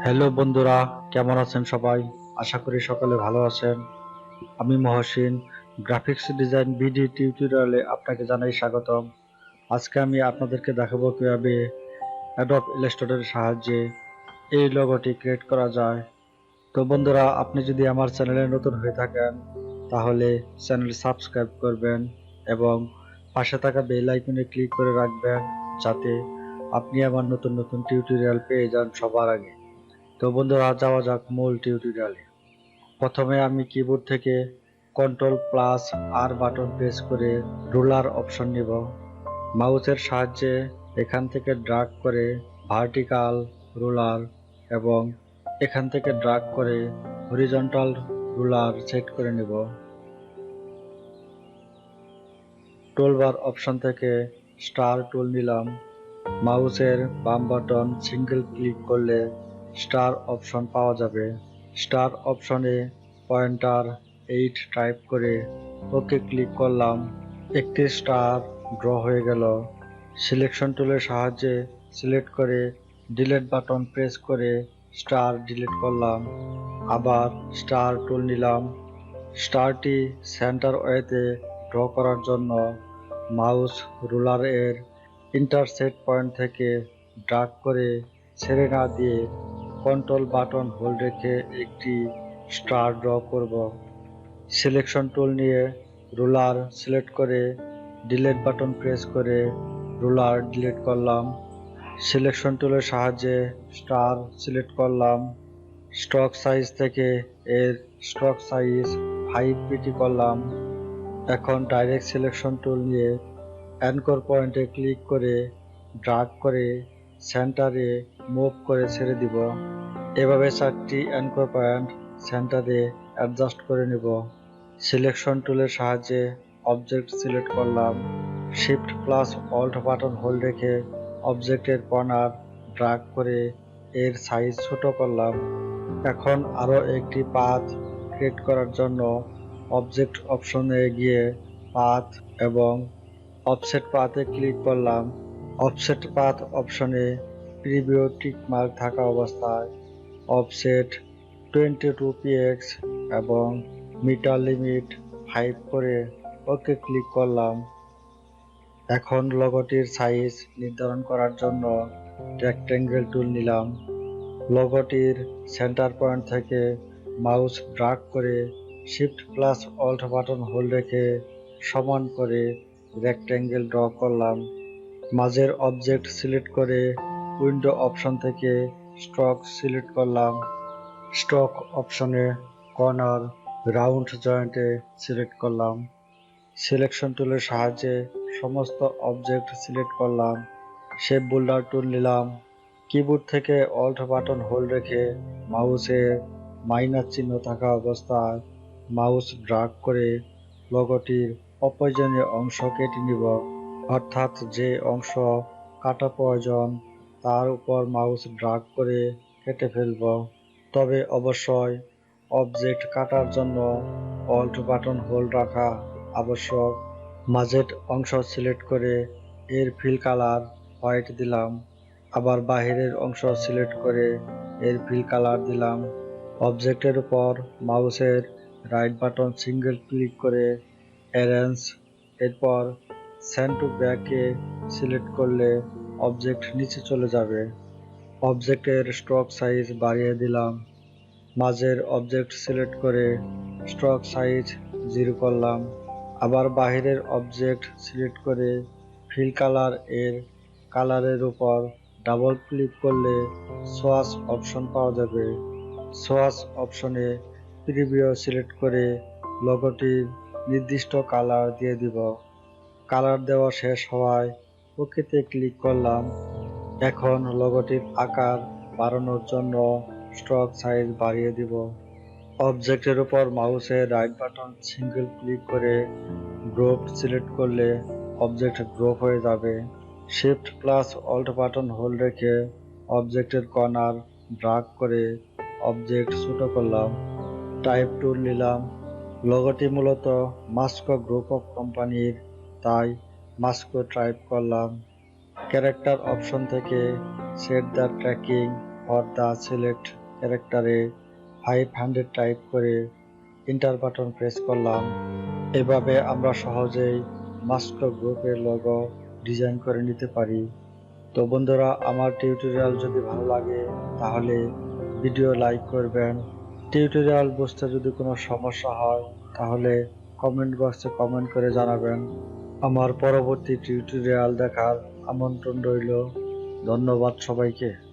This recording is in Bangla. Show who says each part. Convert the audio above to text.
Speaker 1: হ্যালো বন্ধুরা, কেমন আছেন সবাই? আশা করি সকলে ভালো আছেন। আমি মহসিন, গ্রাফিক্স ডিজাইন ভিডিও টিউটোরিয়ালে আপনাকে জানাই স্বাগতম। আজকে আমি আপনাদেরকে দেখাবো কিভাবে অ্যাডোব ইলাস্ট্রেটরের সাহায্যে এই লোগোটি ক্রিয়েট করা যায়। তো বন্ধুরা, আপনি যদি আমার চ্যানেলে নতুন হয়ে থাকেন তাহলে চ্যানেল সাবস্ক্রাইব করবেন এবং পাশে থাকা বেল আইকনে ক্লিক করে রাখবেন, যাতে আপনি আমার নতুন নতুন টিউটোরিয়াল পেয়ে যান সবার আগে। তো বন্ধুরা, যাওয়া যাক মূল টিউটোরিয়ালে। প্রথমে আমি কিবোর্ড থেকে Ctrl+R বাটন প্রেস করে রুলার অপশন নিব। মাউসের সাহায্যে এখান থেকে ড্র্যাগ করে ভার্টিক্যাল রুলার এবং এখান থেকে ড্র্যাগ করে হরিজন্টাল রুলার সেট করে নেব। টুলবার অপশন থেকে স্টার টুল নিলাম। মাউসের বাম বাটন সিঙ্গেল ক্লিক করলে স্টার অপশন পাওয়া যাবে। স্টার অপশনে পয়েন্টার 8 টাইপ করে ওকে ক্লিক করলাম। একটি স্টার ড্র হয়ে গেল। সিলেকশন টুলের সাহায্যে সিলেক্ট করে ডিলিট বাটন প্রেস করে স্টার ডিলিট করলাম। আবার স্টার টুল নিলাম। স্টারটি সেন্টার ওয়েতে ড্র করার জন্য মাউস রুলারের ইন্টারসেক্ট পয়েন্ট থেকে ড্র্যাগ করে ছেড়ে না দিয়ে কন্ট্রোল বাটন হোল্ড রেখে একটি স্টার ড্র করব। সিলেকশন টুল নিয়ে রুলার সিলেক্ট করে ডিলিট বাটন প্রেস করে রুলার ডিলিট করলাম। সিলেকশন টুলের সাহায্যে স্টার সিলেক্ট করলাম। স্ট্রোক সাইজ থেকে এর স্ট্রোক সাইজ 5 পিটি করলাম। এখন ডাইরেক্ট সিলেকশন টুল নিয়ে অ্যাঙ্কর পয়েন্টে ক্লিক করে ড্র্যাগ করে সেন্টারে মুভ করে ছেড়ে দিব। এভাবে 4টি অ্যাঙ্কর পয়েন্ট সেন্টারে অ্যাডজাস্ট করে নেব। সিলেকশন টুলের সাহায্যে অবজেক্ট সিলেক্ট করলাম। Shift+Alt বাটন হোল্ড রেখে অবজেক্টের কর্নার ড্র্যাগ করে এর সাইজ ছোট করলাম। এখন আরও একটি পাথ ক্রিয়েট করার জন্য অবজেক্ট অপশনে গিয়ে পাথ এবং অফসেট পাথে ক্লিক করলাম। অফসেট পাথ অপশনে প্রিভিউ টিক মার্ক থাকা অবস্থায় অফসেট 22px এবং মিটার লিমিট 5 করে ওকে ক্লিক করলাম। এখন লোগোটির সাইজ নির্ধারণ করার জন্য রেক্টেঙ্গেল টুল নিলাম। লোগোটির সেন্টার পয়েন্ট থেকে মাউস ড্র্যাগ করে Shift+Alt বাটন হোল্ড রেখে সমান করে রেক্টেঙ্গেল ড্র করলাম। মাঝের অবজেক্ট সিলেক্ট করে উইন্ডো অপশন থেকে স্ট্রোক সিলেক্ট করলাম। স্ট্রোক অপশনে কর্নার রাউন্ড জয়েন্টে সিলেক্ট করলাম। সিলেকশন টুলের সাহায্যে সমস্ত অবজেক্ট সিলেক্ট করলাম। শেপ বোল্ডার টুল নিলাম। কিবোর্ড থেকে অল্ট বাটন হোল্ড রেখে মাউসের মাইনাস চিহ্ন থাকা অবস্থায় মাউস ড্র্যাগ করে লোগোটির অপ্রয়োজনীয় অংশ কেটে নিব। অর্থাৎ যে অংশ কাটা প্রয়োজন তার উপর মাউস ড্র্যাগ করে কেটে ফেলব। তবে অবশ্যই অবজেক্ট কাটার জন্য অল্ট বাটন হোল্ড রাখা আবশ্যক। মাঝের অংশ সিলেক্ট করে এর ফিল কালার হোয়াইট দিলাম। আবার বাহিরের অংশ সিলেক্ট করে এর ফিল কালার দিলাম। অবজেক্টের উপর মাউসের রাইট বাটন সিঙ্গেল ক্লিক করে অ্যারেঞ্জ, এরপর সেন্ড টু ব্যাকে সিলেক্ট করলে অবজেক্ট নিচে চলে যাবে। অবজেক্টের স্ট্রোক সাইজ বাড়িয়ে দিলাম। মাঝের অবজেক্ট সিলেক্ট করে স্ট্রোক সাইজ 0 করলাম। আবার বাহিরের অবজেক্ট সিলেক্ট করে ফিল কালার এর কালারের উপর ডাবল ক্লিক করলে সোয়াচ অপশন পাওয়া যাবে। সোয়াচ অপশনে প্রিভিউ সিলেক্ট করে লোগোটির নির্দিষ্ট কালার দিয়ে দিব। কালার দেওয়া শেষ হওয়ায় ওকেতে ক্লিক করলাম। এখন লোগোটির আকার বাড়ানোর জন্য স্ট্রোক সাইজ বাড়িয়ে দিব। অবজেক্টের উপর মাউসের রাইট বাটন সিঙ্গেল ক্লিক করে গ্রুপ সিলেক্ট করলে অবজেক্ট গ্রুপ হয়ে যাবে। Shift+Alt বাটন হোল্ড রেখে অবজেক্টের কর্নার ড্র্যাগ করে অবজেক্ট ছোট করলাম। টাইপ টুল নিলাম। লোগোটি মূলত মাস্কো গ্রুপ অফ কোম্পানির, তাই মাস্কো টাইপ করলাম। ক্যারেক্টার অপশন থেকে set the tracking for the select ক্যারেক্টারে 500 টাইপ করে এন্টার বাটন প্রেস করলাম। এভাবে আমরা সহজেই মাস্কো গ্রুপের লোগো ডিজাইন করে নিতে পারি। তো বন্ধুরা, আমার টিউটোরিয়াল যদি ভালো লাগে তাহলে ভিডিও লাইক করবেন। টিউটোরিয়াল বুঝতে যদি কোনো সমস্যা হয় তাহলে কমেন্ট বক্সে কমেন্ট করে জানাবেন। আমার পরবর্তী টিউটোরিয়াল দেখার আমন্ত্রণ রইল। ধন্যবাদ সবাইকে।